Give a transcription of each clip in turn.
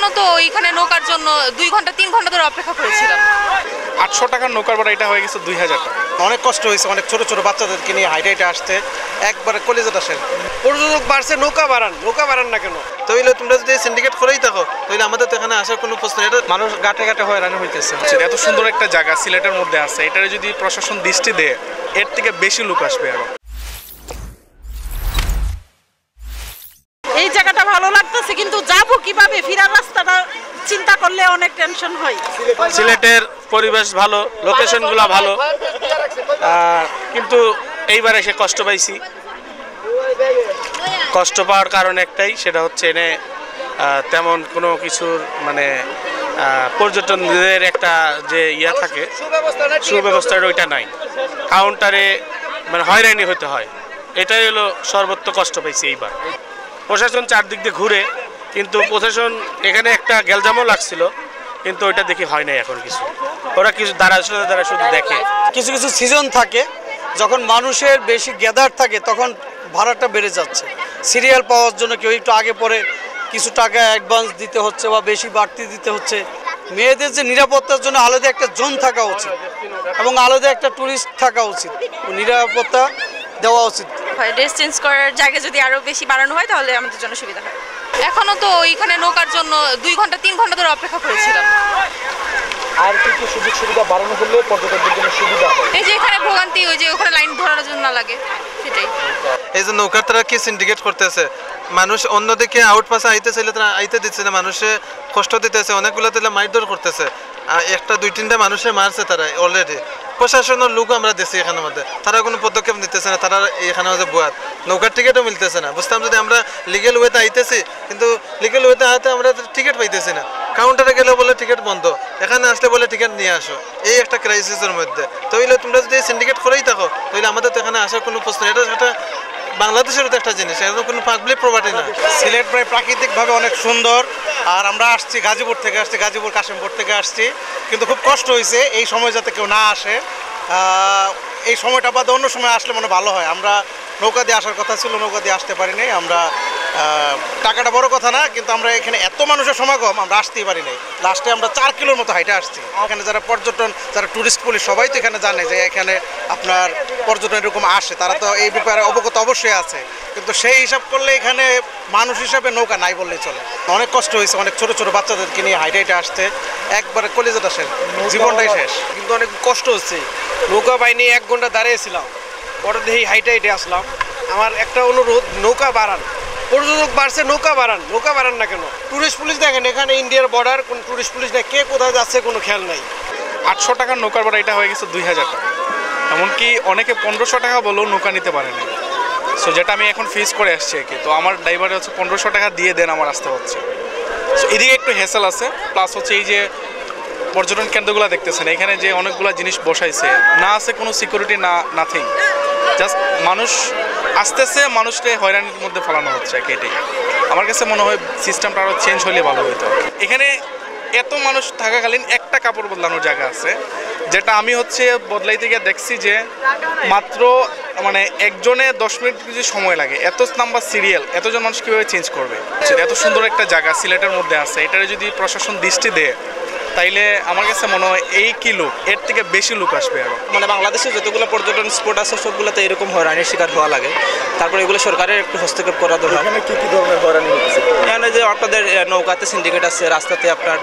এখনো তো ওইখানে নৌকার জন্য 2 ঘন্টা 3 ঘন্টা ধরে অপেক্ষা করেছিলাম। 800 টাকার নৌকার ভাড়া এটা হয়ে গেছে 2000 টাকা। অনেক কষ্ট হয়েছে, অনেক ছোট ছোট বাচ্চাদেরকে নিয়ে হাইটে হাইটে আসতে একবারে কলেজেটা শেষ। পর্যটক বাড়ছে, নৌকা বাড়ান না কেন? তাইলে তোমরা যদি সিন্ডিকেট করেই থাকো তাহলে আমাদের তো এখানে আসার কোনো প্রশ্ন। এটা মানুষ ঘাটে ঘাটে হয়রানি হইতেছে। এত সুন্দর একটা জায়গা সিলেটের মধ্যে আছে, এটারে যদি প্রশাসন দৃষ্টি দেয় এর থেকে বেশি লোক আসবে আরো। এই জায়গাটা ভালো লাগতেছে, কিন্তু যাবো কিভাবে, ফিরার রাস্তাটা চিন্তা করলে অনেক টেনশন হয়। সিলেটের পরিবেশ ভালো, লোকেশনগুলো ভালো, কিন্তু এইবার এসে কষ্ট পাইছি। কষ্ট পাওয়ার কারণ একটাই, সেটা হচ্ছে এনে তেমন কোনো কিছুর মানে পর্যটনদের একটা যে ইয়া থাকে সুব্যবস্থার ওইটা নাই। কাউন্টারে মানে হয়রানি হতে হয়, এটাই হলো সর্বোচ্চ কষ্ট পাইছি এইবার। প্রশাসন চারদিক দিয়ে ঘুরে, কিন্তু প্রশাসন এখানে একটা গ্যালজামও লাগছিল, কিন্তু ওইটা দেখি হয় নাই এখন কিছু। ওরা কিছু দ্বারা শুধু দেখে। কিছু কিছু সিজন থাকে যখন মানুষের বেশি গ্যাদার থাকে, তখন ভাড়াটা বেড়ে যাচ্ছে। সিরিয়াল পাওয়ার জন্য কেউ একটু আগে পরে কিছু টাকা অ্যাডভান্স দিতে হচ্ছে বা বেশি বাড়তি দিতে হচ্ছে। মেয়েদের যে নিরাপত্তার জন্য আলাদা একটা জোন থাকা উচিত এবং আলাদা একটা টুরিস্ট থাকা উচিত, নিরাপত্তা দেওয়া উচিত। ড্রেস চেঞ্জ করার জায়গা যদি আরো বেশি বাড়ানো হয় তাহলে আমাদের জন্য সুবিধা হয়। এখনো তো ওইখানে নৌকার জন্য 2 ঘন্টা 3 ঘন্টা ধরে অপেক্ষা করেছিলাম। আর কি সুযোগ সুবিধা বাড়ানো হলে পর্যটকদের জন্য সুবিধা হয়? এই যে এখানে ভোগান্তি, ওই যে ওখানে লাইন ধরানোর জন্য না লাগে, সেটাই। এই যে নৌকার তারা কি সিন্ডিকেট করতেছে, মানুষ অন্যদিকে আউট পাসে আইতেছিল তারা আইতে দিচ্ছে না, মানুষে কষ্ট দিতেছে, অনেকগুলো তাহলে মারধর করতেছে। একটা 2-3টা মানুষের মারছে তারা অলরেডি। প্রশাসনের লোক আমরা দিচ্ছি এখানের মধ্যে, তারা কোনো পদক্ষেপ নিতেছে না। তারা এখানে মধ্যে বুয়াত নৌকার টিকিটও মিলতেছে না। বুঝতাম যদি আমরা লিগেল ওয়েতে আইতেছি, কিন্তু লিগেল ওয়েতে আইতে আমরা টিকিট পাইতেছি না। কাউন্টারে গেলেও বলে টিকিট বন্ধ, এখানে আসলে বলে টিকিট নিয়ে আসো। এই একটা ক্রাইসিসের মধ্যে। তাহলে তোমরা যদি সিন্ডিকেট করেই থাকো তাহলে আমাদের তো এখানে আসার কোনো প্রশ্ন। এটা সেটা বাংলাদেশের তো একটা জিনিস, এটা কোনো পাবলিক প্রপার্টি না। সিলেট প্রায় প্রাকৃতিকভাবে অনেক সুন্দর। আর আমরা আসছি গাজীপুর থেকে, গাজীপুর কাশিমপুর থেকে আসছি, কিন্তু খুব কষ্ট হয়েছে এই সময় যাতে কেউ না আসে। এই সময়টা বাদে অন্য সময় আসলে মনে ভালো হয়। আমরা নৌকা দিয়ে আসার কথা ছিল, নৌকা দিয়ে আসতে পারি নাই। আমরা টাকাটা বড় কথা না, কিন্তু আমরা এখানে এত মানুষের সমাগম, আমরা আসতেই পারি নাই। লাস্টে আমরা 4 কিলোর মতো হাইটে আসছি। এখানে যারা পর্যটন, যারা টুরিস্ট পুলিশ, সবাই তো এখানে জানে যে এখানে আপনার পর্যটন এরকম আসে, তারা তো এই ব্যাপারে অবগত অবশ্যই আছে। কিন্তু সেই হিসাব করলে এখানে মানুষ হিসাবে নৌকা নাই বললেই চলে। অনেক কষ্ট হয়েছে, অনেক ছোট ছোট বাচ্চাদেরকে নিয়ে হাইটে হাইটে আসতে একবারে কলেজেটা শেষ, জীবনটাই শেষ। কিন্তু অনেক কষ্ট হচ্ছে। নৌকা পাইনি, 1 ঘন্টা দাঁড়িয়েছিলাম, পরে দেখি হাইটে হাইটে আসলাম। আমার একটা অনুরোধ, নৌকা বাড়ান। পর্যটক বাড়ছে, নৌকা বাড়ান না কেন? টুরিস্ট পুলিশ দেখেন, এখানে ইন্ডিয়ার বর্ডার, কোনো টুরিস্ট পুলিশ নেই, কে কোথায় যাচ্ছে কোনো খেয়াল নাই। 800 টাকার নৌকার ভাড়া এটা হয়ে গেছে 2000 টাকা। এমনকি অনেকে 1500 টাকা বলেও নৌকা নিতে পারে না। সো যেটা আমি এখন ফেস করে আসছি আর কি। তো আমার ড্রাইভারে হচ্ছে 1500 টাকা দিয়ে দেন আমার আসতে হচ্ছে। সো এদিকে একটু হেসেল আছে, প্লাস হচ্ছে এই যে পর্যটন কেন্দ্রগুলো দেখতেছেন, এখানে যে অনেকগুলো জিনিস বসাইছে, না আছে কোনো সিকিউরিটি, না নাথিং, জাস্ট মানুষ আসতেছে, মানুষকে হয়রানির মধ্যে ফেলানো হচ্ছে। এটাই আমার কাছে মনে হয় সিস্টেমটা আরও চেঞ্জ হলে ভালো হতো। এখানে এত মানুষ থাকাকালীন একটা কাপড় বদলানোর জায়গা আছে, যেটা আমি হচ্ছে বদলাইতে গিয়ে দেখছি যে মাত্র মানে একজনে 10 মিনিট কিছু সময় লাগে। এত নাম্বার সিরিয়াল, এতজন মানুষ কীভাবে চেঞ্জ করবে? এত সুন্দর একটা জায়গা সিলেটের মধ্যে আছে, এটারে যদি প্রশাসন দৃষ্টি দেয় তাইলে আমার কাছে মনে হয় এই কি লোক, এর থেকে বেশি লোক আসবে আরো। মানে বাংলাদেশে যতগুলো পর্যটন স্পট আছে সবগুলোতে এরকম হয়রানির শিকার হওয়া লাগে। তারপরে এগুলো সরকারের একটু হস্তক্ষেপ করা দরকার। এখানে কি ধরনের হয়রানি হচ্ছে? এখানে যে আপনাদের নৌকাতে সিন্ডিকেট আছে, রাস্তাতে আপনার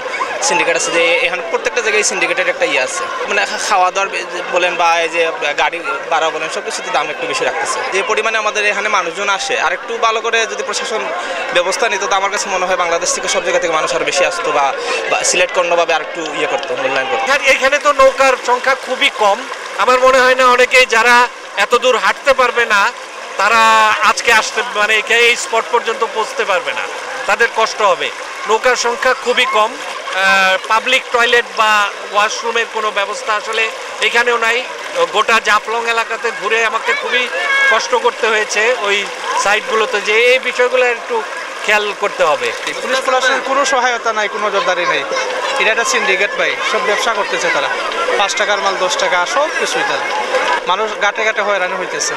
সিন্ডিকেট আছে, যে এখানে প্রত্যেকটা জায়গায় সিন্ডিকেটের একটা ইয়ে আছে। মানে খাওয়া দাওয়ার বলেন বা এই যে গাড়ি ভাড়া বলেন, সব কিছুতে দাম একটু বেশি রাখতেছে। যে পরিমাণে আমাদের এখানে মানুষজন আসে, আর একটু ভালো করে যদি প্রশাসন ব্যবস্থা নিত, তো আমার কাছে মনে হয় বাংলাদেশ থেকে সব জায়গা থেকে মানুষ আরও বেশি আসতো, বা সিলেক্ট করনোভাবে আর একটু ইয়ে করতো, মূল্যায়ন করতো। এখানে তো নৌকার সংখ্যা খুবই কম। আমার মনে হয় না অনেকেই যারা এত দূর হাঁটতে পারবে না, তারা আজকে আসতে মানে এই স্পট পর্যন্ত পৌঁছতে পারবে না, তাদের কষ্ট হবে। নৌকার সংখ্যা খুবই কম। পাবলিক টয়লেট বা ওয়াশরুমের কোনো ব্যবস্থা আসলে এখানেও নাই। গোটা জাফলং এলাকাতে ঘুরে আমাকে খুবই কষ্ট করতে হয়েছে ওই সাইটগুলোতে, যে এই বিষয়গুলো একটু খেয়াল করতে হবে। পুলিশ প্রশাসনের কোনো সহায়তা নাই, কোনো নজরদারি নেই। এটা একটা সিন্ডিকেট ভাই, সব ব্যবসা করতেছে তারা। 5 টাকার মাল 10 টাকা, সব কিছুই তারা। মানুষ ঘাটে ঘাটে হয়রানি হইতেছে।